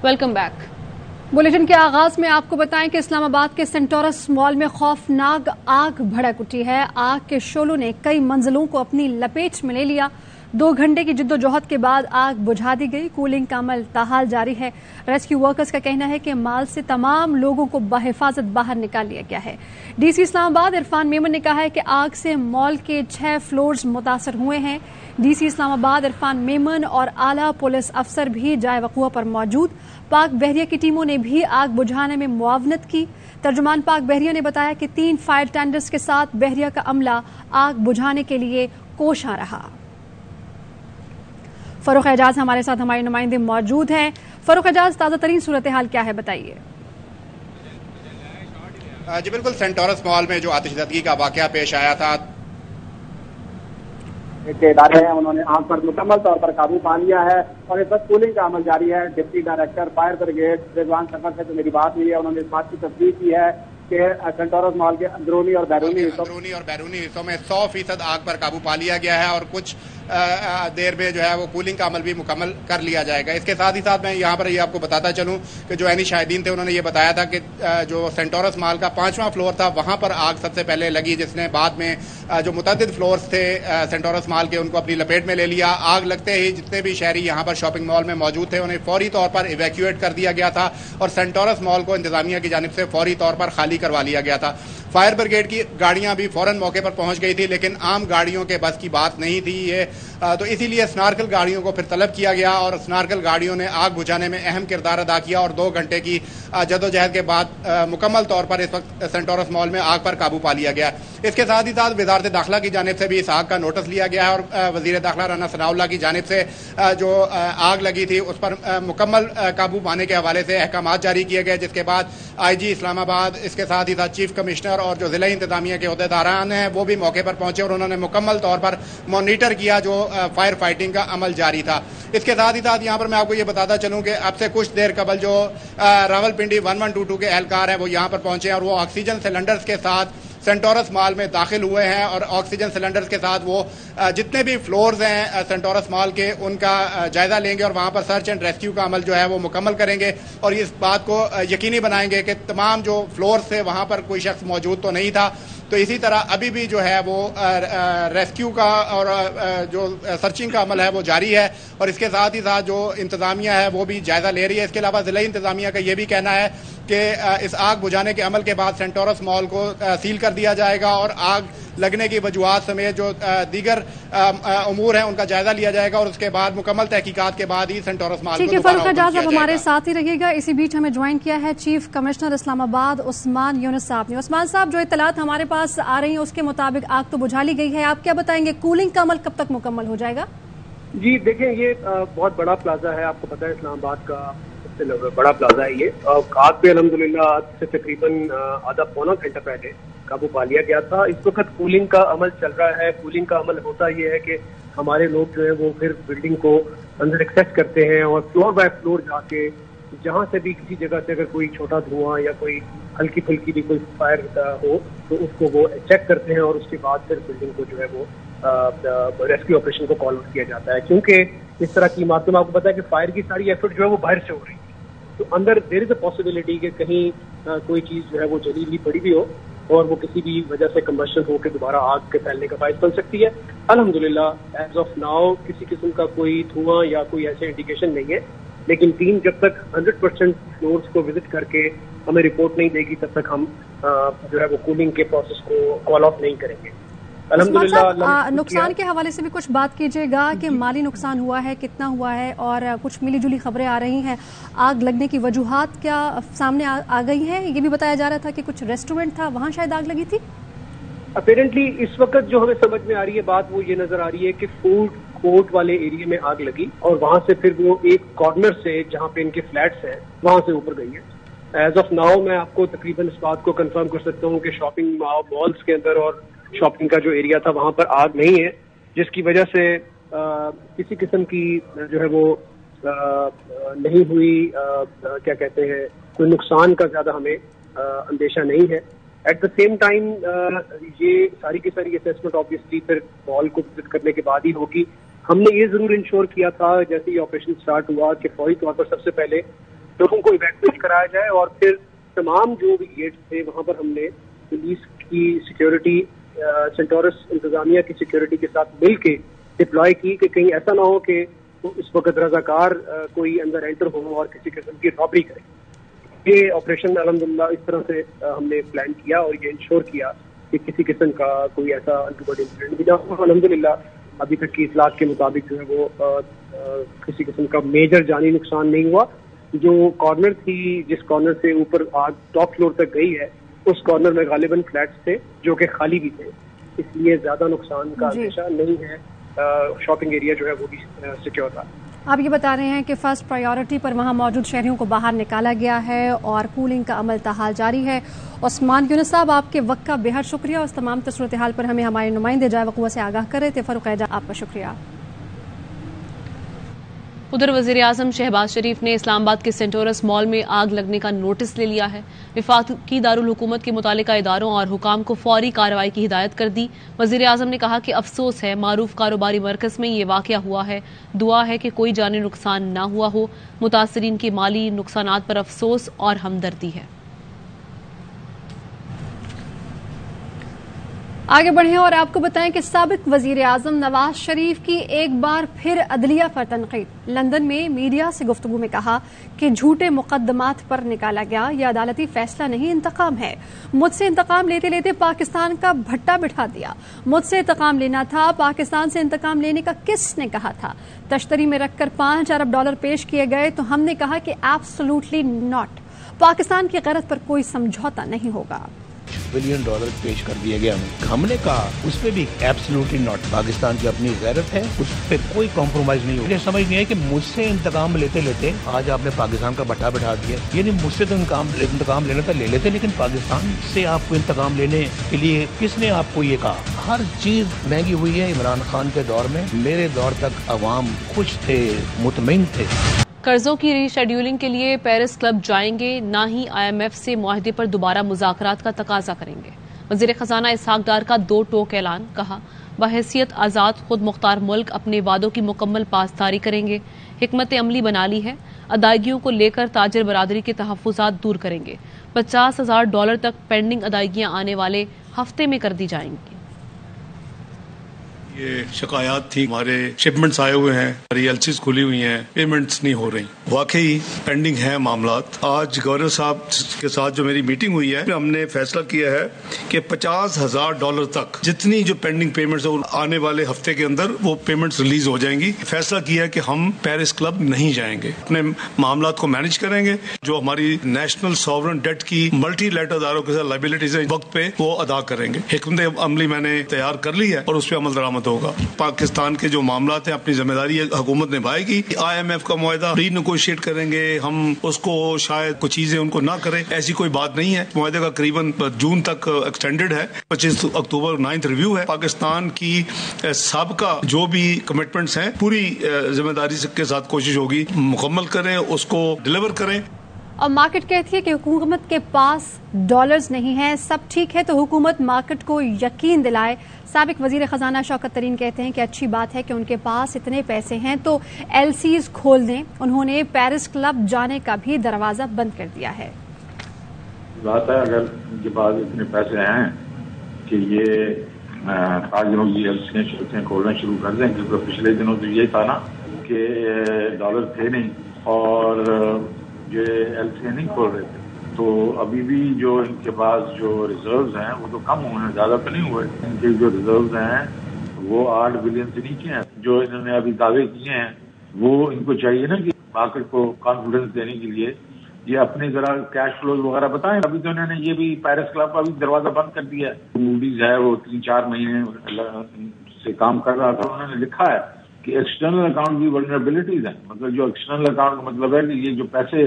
Welcome back. Bulletin के आगाज में आपको बताएं कि इस्लामाबाद के सेंटोरस मॉल में खौफनाक आग भड़क उठी है। आग के शोलों ने कई मंजिलों को अपनी लपेट में ले लिया। 2 घंटे की जिद्दोजहद के बाद आग बुझा दी गई। कूलिंग का अमल ताहाल जारी है। रेस्क्यू वर्कर्स का कहना है कि माल से तमाम लोगों को बहिफाजत बाहर निकाल लिया गया है। डीसी इस्लामाबाद इरफान मेमन ने कहा है कि आग से मॉल के 6 फ्लोर्स मुतासर हुए हैं। डीसी इस्लामाबाद इरफान मेमन और आला पुलिस अफसर भी जाए वक़ुआ पर मौजूद। पाक बहरिया की टीमों ने भी आग बुझाने में मुआवनत की। तर्जुमान पाक बहरिया ने बताया कि 3 फायर टेंडर्स के साथ बहरिया का अमला आग बुझाने के लिए कोशां रहा। फरूख एजाज हमारे साथ हमारे नुमाइंदे मौजूद हैं। फरूख एजाज, ताज़ा तरीन सूरत हाल क्या है, बताइए। जी बिल्कुल, सेंटोरस मॉल में जो आतिशबाजी का वाकया पेश आया था, के इदारे हैं उन्होंने आग पर मुकम्मल तौर पर काबू पा लिया है और इस वक्त कूलिंग का अमल जारी है। Deputy director fire brigade Rizwan Safar से जो मेरी बात हुई है, उन्होंने इस बात की तस्दीक की है कि सेंटोरस मॉल के अंदरूनी और बैरूनी हिस्सों में 100% आग पर काबू पा लिया गया है और कुछ देर में जो है वो कूलिंग का अमल भी मुकम्मल कर लिया जाएगा। इसके साथ ही साथ मैं यहाँ पर ये आपको बताता चलूँ कि जो ऐनी शाहिदीन थे उन्होंने ये बताया था कि जो सेंटोरस मॉल का 5वां फ्लोर था वहाँ पर आग सबसे पहले लगी, जिसने बाद में जो मुतअद्दिद फ्लोर्स थे सेंटोरस मॉल के उनको अपनी लपेट में ले लिया। आग लगते ही जितने भी शहरी यहाँ पर शॉपिंग मॉल में मौजूद थे उन्हें फौरी तौर पर इवैक्यूएट कर दिया गया था और सेंटोरस मॉल को इंतजामिया की जानिब से फौरी तौर पर खाली करवा लिया गया था। फायर ब्रिगेड की गाड़ियां भी फौरन मौके पर पहुंच गई थी, लेकिन आम गाड़ियों के बस की बात नहीं थी ये, तो इसीलिए स्नार्कल गाड़ियों को फिर तलब किया गया और स्नार्कल गाड़ियों ने आग बुझाने में अहम किरदार अदा किया और 2 घंटे की जदोजहद के बाद मुकम्मल तौर पर इस वक्त सेंटोरस मॉल में आग पर काबू पा लिया गया। इसके साथ ही साथ वजारत दाखिला की जानिब से भी इस आग का नोटिस लिया गया है और वजीर दाखिला राना सनाउल्लाह की जानिब से जो आग लगी थी उस पर मुकम्मल काबू पाने के हवाले से अहकाम जारी किए गए, जिसके बाद IG इस्लामाबाद, इसके साथ ही साथ चीफ कमिश्नर और जो जिला इंतजामिया के अहदेदारान हैं वो भी मौके पर पहुंचे और उन्होंने मुकम्मल तौर पर मॉनिटर किया जो फायर फाइटिंग का अमल जारी था। इसके साथ ही साथ यहाँ पर मैं आपको ये बताता चलूँ कि अब से कुछ देर कबल जो रावलपिंडी 1122 के एहलकार हैं वो यहाँ पर पहुंचे हैं और वो ऑक्सीजन सिलेंडर्स के साथ सेंटोरस मॉल में दाखिल हुए हैं और ऑक्सीजन सिलेंडर्स के साथ वो जितने भी फ्लोर्स हैं सेंटोरस मॉल के उनका जायजा लेंगे और वहाँ पर सर्च एंड रेस्क्यू का अमल जो है वो मुकम्मल करेंगे और इस बात को यकीनी बनाएंगे कि तमाम जो फ्लोर्स थे वहाँ पर कोई शख्स मौजूद तो नहीं था। तो इसी तरह अभी भी जो है वो रेस्क्यू का और जो सर्चिंग का अमल है वो जारी है और इसके साथ ही साथ जो इंतजामिया है वो भी जायजा ले रही है। इसके अलावा जिला इंतजामिया का ये भी कहना है कि इस आग बुझाने के अमल के बाद सेंटोरस मॉल को सील कर दिया जाएगा और आग लगने की वजूहात समेत जो दीगर उमूर हैं उनका जायजा लिया जाएगा और उसके बाद मुकम्मल तहकीकात के बाद ही सेंटोरस मॉल को फरूख एजाज अब हमारे साथ ही रहिएगा। इसी बीच हमें ज्वाइन किया है चीफ कमिश्नर इस्लामाबाद उस्मान यूनुस साहब ने। उस्मान साहब, जो इत्तलात हमारे पास आ रही है उसके मुताबिक आग तो बुझा ली गई है, आप क्या बताएंगे, कूलिंग का अमल कब तक मुकम्मल हो जाएगा? जी देखें, ये बहुत बड़ा प्लाजा है, आपको पता है इस्लामाबाद का सबसे बड़ा प्लाजा है ये। आग पे अल्हम्दुलिल्लाह आज से तकरीबन आधा पौना घंटा पहले काबू पा लिया गया था। इस वक्त कूलिंग का अमल चल रहा है। कूलिंग का अमल होता ये है कि हमारे लोग जो है वो फिर बिल्डिंग को अंदर एक्सेस करते हैं और फ्लोर बाय फ्लोर जाके जहाँ से भी किसी जगह से अगर कोई छोटा धुआं या कोई हल्की फुल्की भी कोई फायर हो तो उसको वो चेक करते हैं और उसके बाद फिर बिल्डिंग को जो है वो रेस्क्यू ऑपरेशन को कॉल आउट किया जाता है। क्योंकि इस तरह की मामलों में आपको पता है कि फायर की सारी एफर्ट जो है वो बाहर से हो रही है, तो अंदर देयर इज अ पॉसिबिलिटी कि कहीं कोई चीज जो है वो जली हुई पड़ी भी हो और वो किसी भी वजह से कम्बशन होकर दोबारा आग के फैलने का बायस बन सकती है। अल्हम्दुलिल्लाह एज ऑफ नाउ किसी किस्म का कोई धुआं या कोई ऐसे इंडिकेशन नहीं है, लेकिन टीम जब तक 100% फ्लोर्स को विजिट करके हमें रिपोर्ट नहीं देगी तब तक हम जो है वो कूलिंग के प्रोसेस को कॉल ऑफ नहीं करेंगे। अल्हम्दुलिल्लाह नुकसान के हवाले से भी कुछ बात कीजिएगा कि माली नुकसान हुआ है, कितना हुआ है और कुछ मिली जुली खबरें आ रही हैं, आग लगने की वजूहात क्या सामने आ गई हैं? ये भी बताया जा रहा था कि कुछ रेस्टोरेंट था वहाँ शायद आग लगी थी। अपेरेंटली इस वक्त जो हमें समझ में आ रही है बात वो ये नजर आ रही है कि फूड कोर्ट वाले एरिया में आग लगी और वहां से फिर वो एक कॉर्नर से जहां पे इनके फ्लैट्स हैं वहां से ऊपर गई है। एज ऑफ नाउ मैं आपको तकरीबन इस बात को कंफर्म कर सकता हूँ कि शॉपिंग मॉल्स के अंदर और शॉपिंग का जो एरिया था वहां पर आग नहीं है, जिसकी वजह से किसी किस्म की जो है वो नहीं हुई, क्या कहते हैं, कोई नुकसान का ज्यादा हमें अंदेशा नहीं है। एट द सेम टाइम ये सारी की सारी असेसमेंट ऑब्वियसली फिर मॉल को विजिट करने के बाद ही होगी। हमने ये जरूर इंश्योर किया था जैसे ही ऑपरेशन स्टार्ट हुआ कि फौरी तौर पर सबसे पहले لوگوں کو ایویکویٹ کرایا جائے، اور پھر تمام جو بھی گیٹس تھے وہاں پر ہم نے پولیس کی سیکیورٹی، سینٹورس انتظامیہ کی سیکیورٹی کے ساتھ مل کے ڈپلوائے کی کہ کہیں ایسا نہ ہو کہ اس وقت رضاکار کوئی اندر انٹر ہو اور کسی قسم کی رابری کرے. یہ آپریشن الحمدللہ اس طرح سے ہم نے پلان کیا اور یہ انشور کیا کہ کسی قسم کا کوئی ایسا انٹیباڈی انسیڈنٹ بھی نہ ہو. الحمدللہ ابھی تک کی اطلاعات کے مطابق جو ہے وہ کسی قسم کا میجر جانی نقصان نہیں ہوا. جو کارنر تھی، جس کارنر سے اوپر آگ ٹاپ فلور تک گئی ہے، اس کارنر میں غالباً فلیٹس تھے جو کہ خالی بھی تھے، اس لیے زیادہ نقصان کا اندیشہ نہیں ہے. شاپنگ ایریا جو ہے وہ بھی سیکیور تھا. آپ یہ بتا رہے ہیں کہ فرسٹ پرائیورٹی پر وہاں موجود شہریوں کو باہر نکالا گیا ہے اور کولنگ کا عمل تاحال جاری ہے. عثمان یونس صاحب، آپ کے وقت کا بے حد شکریہ. اس تمام صورتحال پر ہمیں ہمارے نمائندے جائے وقوع سے آگاہ کر رہے تھے. فاروق اعجاز، آپ کا شکریہ. ادھر وزیراعظم شہباز شریف نے اسلام آباد کے سینٹورس مال میں آگ لگنے کا نوٹس لے لیا ہے. وفاقی دارالحکومت کے متعلقہ اداروں اور حکام کو فوری کارروائی کی ہدایت کر دی. وزیراعظم نے کہا کہ افسوس ہے معروف کاروباری مرکز میں یہ واقعہ ہوا ہے. دعا ہے کہ کوئی جانی نقصان نہ ہوا ہو. متاثرین کی مالی نقصانات پر افسوس اور ہمدردی ہے. آگے بڑھیں اور آپ کو بتائیں کہ سابق وزیر اعظم نواز شریف کی ایک بار پھر عدلیہ پر تنقید. لندن میں میڈیا سے گفتگو میں کہا کہ جھوٹے مقدمات پر نکالا گیا یہ عدالتی فیصلہ نہیں، انتقام ہے. مجھ سے انتقام لیتے لیتے پاکستان کا بھٹا بٹھا دیا. مجھ سے انتقام لینا تھا، پاکستان سے انتقام لینے کا کس نے کہا تھا؟ تشتری میں رکھ کر $5 ارب پیش کیے گئے تو ہم نے کہا کہ ایبسولوٹلی ناٹ. پاکستان کی غیرت پر کوئی سمجھوتا نہیں ہوگا. $1 بلین پیش کر دیا گیا. ہم نے کہا اس پہ بھی ایبسولوٹلی ناٹ. پاکستان کی اپنی غیرت ہے، اس پہ کوئی کمپرومائز نہیں ہو. مجھے سمجھ نہیں ہے کہ مجھ سے انتقام لیتے لیتے آج آپ نے پاکستان کا بٹھا بٹھا دیا. یعنی مجھ سے تو انتقام لینا تھا، لے لیتے، لیکن پاکستان سے آپ کو انتقام لینے کے لیے کس نے آپ کو یہ کہا؟ ہر چیز مہنگی ہوئی ہے. عمران خان کے دور میں، میرے دور تک عوام خوش تھے، مطمئن تھے. قرضوں کی ری شیڈیولنگ کے لیے پیرس کلب جائیں گے، نہ ہی IMF سے معاہدے پر دوبارہ مذاکرات کا تقاضا کریں گے. وزیر خزانہ اسحاق ڈار کا 2 ٹوک اعلان. کہا بحیثیت آزاد خود مختار ملک اپنے وعدوں کی مکمل پاسداری کریں گے. حکمت عملی بنا لی ہے. ادائیگیوں کو لے کر تاجر برادری کے تحفظات دور کریں گے. $50,000 تک پینڈنگ ادائیگیاں آنے والے ہفتے میں کر دی جائیں گی. یہ شکایات تھی، ہمارے شپمنٹس آئے ہوئے ہیں، ہماری ایلسیز کھلی ہوئی ہیں، پیمنٹس نہیں ہو رہی. واقعی پینڈنگ ہیں معاملات. آج گورنر صاحب کے ساتھ جو میری میٹنگ ہوئی ہے، ہم نے فیصلہ کیا ہے کہ $50,000 تک جتنی جو پینڈنگ پیمنٹس آنے والے ہفتے کے اندر وہ پیمنٹس ریلیز ہو جائیں گی. فیصلہ کیا ہے کہ ہم پیرس کلب نہیں جائیں گے، اپنے معاملات کو مینج کریں گے. جو ہماری نیشنل ساورن ڈیٹ کی ملٹی لیٹر اداروں کے ساتھ لائبلٹیز ہیں وقت پہ وہ ادا کریں گے. حکمت عملی میں نے تیار کر لی ہے اور اس پہ عمل درآمد ہوگا. پاکستان کے جو معاملات ہیں اپنی ذمہ داری حکومت نبھائے گی. IMF کا معاہدہ ری نیگوشیٹ کریں گے ہم، اس کو شاید کچھ چیزیں ان کو نہ کریں، ایسی کوئی بات نہیں ہے. معاہدے کا قریباً جون تک ایکسٹینڈڈ ہے. 25 اکتوبر 9 ریویو ہے. پاکستان کی سابقہ جو بھی کمٹمنٹس ہیں پوری ذمہ داری کے ساتھ کوشش ہوگی مکمل کریں، اس کو ڈیلیور کریں. اور مارکیٹ کہتی ہے کہ حکومت کے پاس ڈالرز نہیں ہیں. سب ٹھیک ہے تو حکومت مارکیٹ کو یقین دلائے. سابق وزیر خزانہ شوکت ترین کہتے ہیں کہ اچھی بات ہے کہ ان کے پاس اتنے پیسے ہیں تو LCs کھول دیں. انہوں نے پیرس کلب جانے کا بھی دروازہ بند کر دیا ہے. بات ہے اگر ان کے پاس اتنے پیسے ہیں کہ یہ تاجروں کی LCs کھولنا شروع کر دیں، کیونکہ پچھلے دنوں تو یہ تھا نا کہ ڈالر تھے نہیں اور یہ LCs نہیں کھول رہے تھے. تو ابھی بھی جو ان کے پاس جو ریزروز ہیں وہ تو کم ہوئے ہیں، زیادہ تو نہیں ہوئے. ان کے جو ریزروز ہیں وہ 8 بلین سے نیچے ہیں. جو انہوں نے ابھی دعوے کیے ہیں وہ ان کو چاہیے نا کہ مارکیٹ کو کانفیڈنس دینے کے لیے یہ اپنے ذرا کیش فلوز وغیرہ بتائیں. ابھی تو انہوں نے یہ بھی پیرس کلب کا بھی دروازہ بند کر دیا ہے. موڈیز ہے وہ 3-4 مہینے سے کام کر رہا تھا. انہوں نے لکھا ہے کہ ایکسٹرنل اکاؤنٹ کی ولنریبلٹیز ہیں. مطلب جو ایکسٹرنل اکاؤنٹ کا مطلب ہے کہ یہ جو پیسے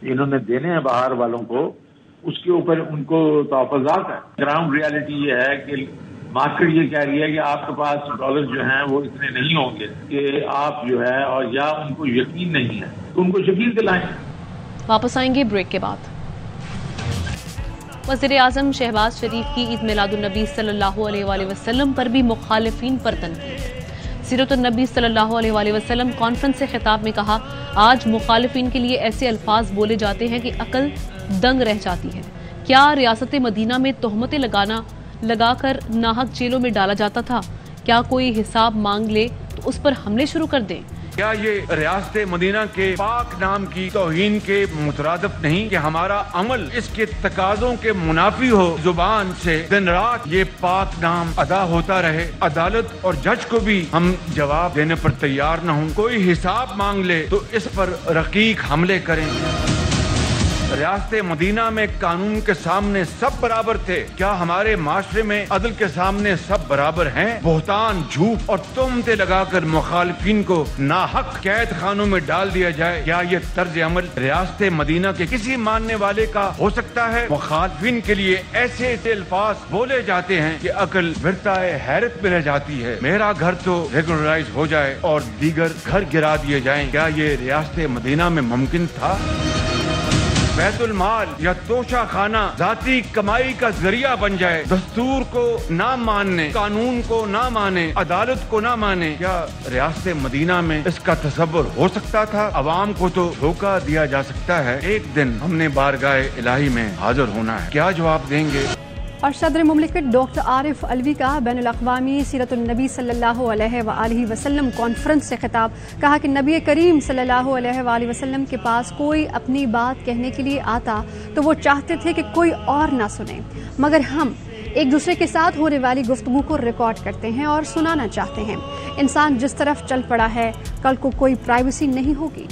انہوں نے دینے ہیں باہر والوں کو، اس کے اوپر ان کو تحفظات ہیں. گراؤنڈ ریالٹی یہ ہے کہ مارکیٹ یہ کہہ رہی ہے کہ آپ کے پاس ڈالر جو ہیں وہ اتنے نہیں ہوں گے کہ آپ جو ہے، اور یا ان کو یقین نہیں ہے تو ان کو یقین دلائیں. واپس آئیں گے بریک کے بعد. وزیر اعظم شہباز شریف کی عید میلاد النبی صلی اللہ علیہ وآلہ وسلم پر بھی مخالفین پر تنقید. सीरत नबी सल्लल्लाहु अलैहि वसल्लम कॉन्फ्रेंस से खिताब में कहा, आज मुखालिफिन के लिए ऐसे अल्फाज बोले जाते हैं कि अकल दंग रह जाती है। क्या रियासत मदीना में तोहमतें लगाकर नाहक जेलों में डाला जाता था? क्या कोई हिसाब मांग ले तो उस पर हमले शुरू कर दें? क्या ये रियासत मदीना के पाक नाम की तौहीन के मुतरादिफ नहीं कि हमारा अमल इसके तकाज़ों के मुनाफी हो? जुबान से दिन रात ये पाक नाम अदा होता रहे, अदालत और जज को भी हम जवाब देने पर तैयार न हों। कोई हिसाब मांग ले तो इस पर रकीक हमले करें। रियासत मदीना में कानून के सामने सब बराबर थे। क्या हमारे माशरे में अदल के सामने सब बराबर हैं? बोहतान, झूठ और तुहमतें लगाकर मुखालिफिन को नाहक कैद खानों में डाल दिया जाए, क्या ये तर्ज अमल रियासत मदीना के किसी मानने वाले का हो सकता है? मुखालिफिन के लिए ऐसे अल्फाज बोले जाते हैं कि अकल विरताए हैरत में रह जाती है। मेरा घर तो रेगुलराइज हो जाए और दीगर घर गिरा दिए जाएं, क्या ये रियासत मदीना में मुमकिन था? बैतुल माल या तोशा खाना जाती कमाई का जरिया बन जाए, दस्तूर को ना मानने, कानून को ना माने, अदालत को ना माने, क्या रियासत मदीना में इसका तसव्वुर हो सकता था? अवाम को तो धोखा दिया जा सकता है। एक दिन हमने बारगाह इलाही में हाजिर होना है, क्या जवाब देंगे? और सदर मुमलिकत डॉक्टर आरिफ अलवी का बैनुल अक़वामी सीरत नबी सल्लल्लाहु अलैहि वसल्लम कॉन्फ्रेंस से खिताब। कहा कि नबी करीम सल्लल्लाहु अलैहि वसल्लम के पास कोई अपनी बात कहने के लिए आता तो वो चाहते थे कि कोई और ना सुने, मगर हम एक दूसरे के साथ होने वाली गुफ्तगू को रिकॉर्ड करते हैं और सुनाना चाहते हैं। इंसान जिस तरफ चल पड़ा है, कल को कोई प्राइवेसी नहीं होगी।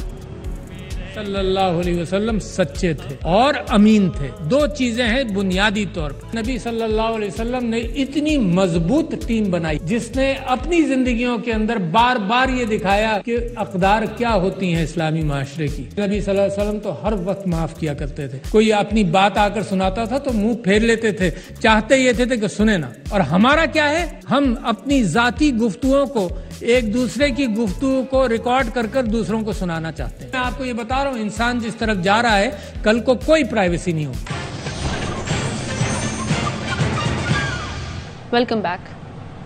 सल्लल्लाहु अलैहि वसल्लम सच्चे थे और अमीन थे। दो चीजें हैं बुनियादी तौर पर। नबी सल्लल्लाहु अलैहि वसल्लम ने इतनी मजबूत टीम बनाई जिसने अपनी जिंदगियों के अंदर बार बार ये दिखाया कि अक़दार क्या होती हैं इस्लामी माशरे की। नबी सल्लल्लाहु अलैहि वसल्लम तो हर वक्त माफ किया करते थे। कोई अपनी बात आकर सुनाता था तो मुंह फेर लेते थे, चाहते ये थे कि सुने ना। और हमारा क्या है, हम अपनी जाती गुफ्तगुओं को, एक दूसरे की गुफ्तगू को रिकॉर्ड कर कर दूसरों को सुनाना चाहते हैं। मैं आपको ये बता रहा हूँ, इंसान जिस तरफ जा रहा है, कल को कोई प्राइवेसी नहीं होगी। Welcome back.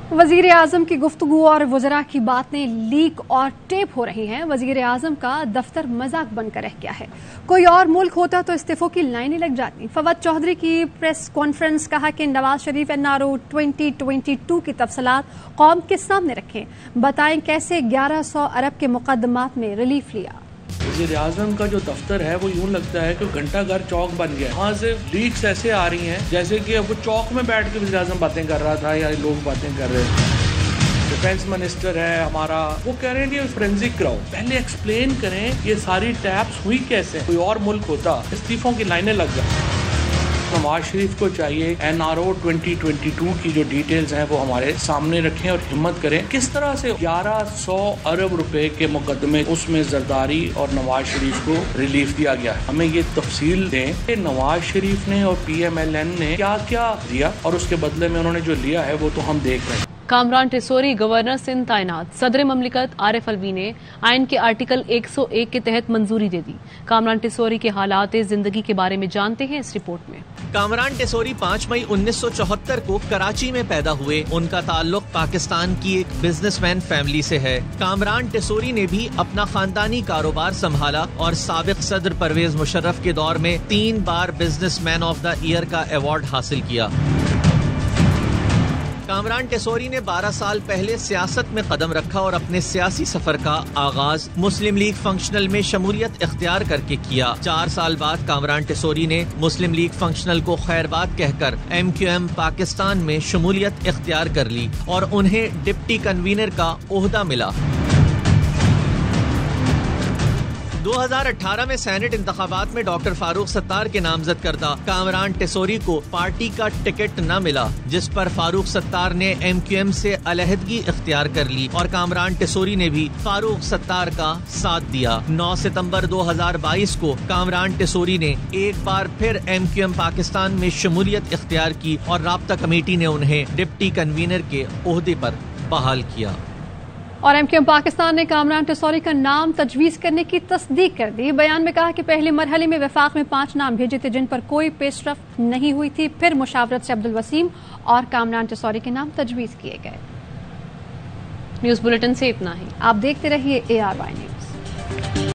वजीर आजम की गुफ्तगू और वज़रा की बातें लीक और टेप हो रही हैं। वजीर आजम का दफ्तर मजाक बनकर रह गया है। कोई और मुल्क होता तो इस्तीफों की लाइनें लग जाती। फवाद चौधरी की प्रेस कॉन्फ्रेंस, कहा कि नवाज शरीफ NRO 2022 की तफसीलात कौम के सामने रखें, बताएं कैसे 1100 अरब के मुकदमात में रिलीफ लिया। वज़ीर आज़म का जो दफ्तर है वो यूं लगता है कि घंटाघर चौक बन गया। वहाँ से लीक्स ऐसे आ रही हैं जैसे कि अब वो चौक में बैठ के वज़ीर आज़म बातें कर रहा था या लोग बातें कर रहे थे। डिफेंस मिनिस्टर है हमारा, वो कह रहे हैं कि फोरेंसिक कराओ। पहले एक्सप्लेन करें ये सारी टैप्स हुई कैसे। कोई और मुल्क होता इस्तीफों की लाइनें लग जाती। नवाज शरीफ को चाहिए NRO 2022 की जो डिटेल्स हैं वो हमारे सामने रखें और हिम्मत करें किस तरह से 1100 अरब रुपए के मुकदमे, उसमें जरदारी और नवाज शरीफ को रिलीफ दिया गया। हमें ये तफसील दें कि नवाज शरीफ ने और PMLN ने क्या क्या दिया और उसके बदले में उन्होंने जो लिया है वो तो हम देख रहे हैं। कामरान टिसोरी गवर्नर सिंध तैनात। सदर ममलिकत आरिफ अलवी ने आइन के आर्टिकल 101 के तहत मंजूरी दे दी। कामरान टिसोरी के हालात जिंदगी के बारे में जानते हैं इस रिपोर्ट में। कामरान टिसोरी 5 मई 1974 को कराची में पैदा हुए। उनका ताल्लुक पाकिस्तान की एक बिजनेसमैन फैमिली से है। कामरान टिसोरी ने भी अपना खानदानी कारोबार संभाला और साबिक सदर परवेज मुशर्रफ के दौर में 3 बार बिजनेसमैन ऑफ द ईयर का अवार्ड हासिल किया। कामरान टिसोरी ने 12 साल पहले सियासत में कदम रखा और अपने सियासी सफर का आगाज मुस्लिम लीग फंक्शनल में शमूलियत इख्तियार करके किया। 4 साल बाद कामरान टिसोरी ने मुस्लिम लीग फंक्शनल को खैरबाद कहकर MQM पाकिस्तान में शमूलियत इख्तियार कर ली और उन्हें डिप्टी कन्वीनर का ओहदा मिला। 2018 में सेनेट इंतखाबात में डॉक्टर फारूक सत्तार के नामजद करदा कामरान टिसोरी को पार्टी का टिकट न मिला, जिस पर फारूक सत्तार ने MQM से अलहदगी इख्तियार कर ली और कामरान टिसोरी ने भी फारूक सत्तार का साथ दिया। 9 सितंबर 2022 को कामरान टिसोरी ने एक बार फिर MQM पाकिस्तान में शमूलियत इख्तियार की और राब्ता कमेटी ने उन्हें डिप्टी कन्वीनर के ओहदे पर बहाल किया। और MQM पाकिस्तान ने कामरान टिसोरी का नाम तजवीज़ करने की तस्दीक कर दी। बयान में कहा कि पहले मरहले में वफाक में 5 नाम भेजे थे जिन पर कोई पेशरफ्त नहीं हुई थी। फिर मुशावरत से अब्दुल वसीम और कामरान टिसोरी के नाम तजवीज़ किए गए। न्यूज बुलेटिन से इतना ही। आप देखते रहिए ARY न्यूज।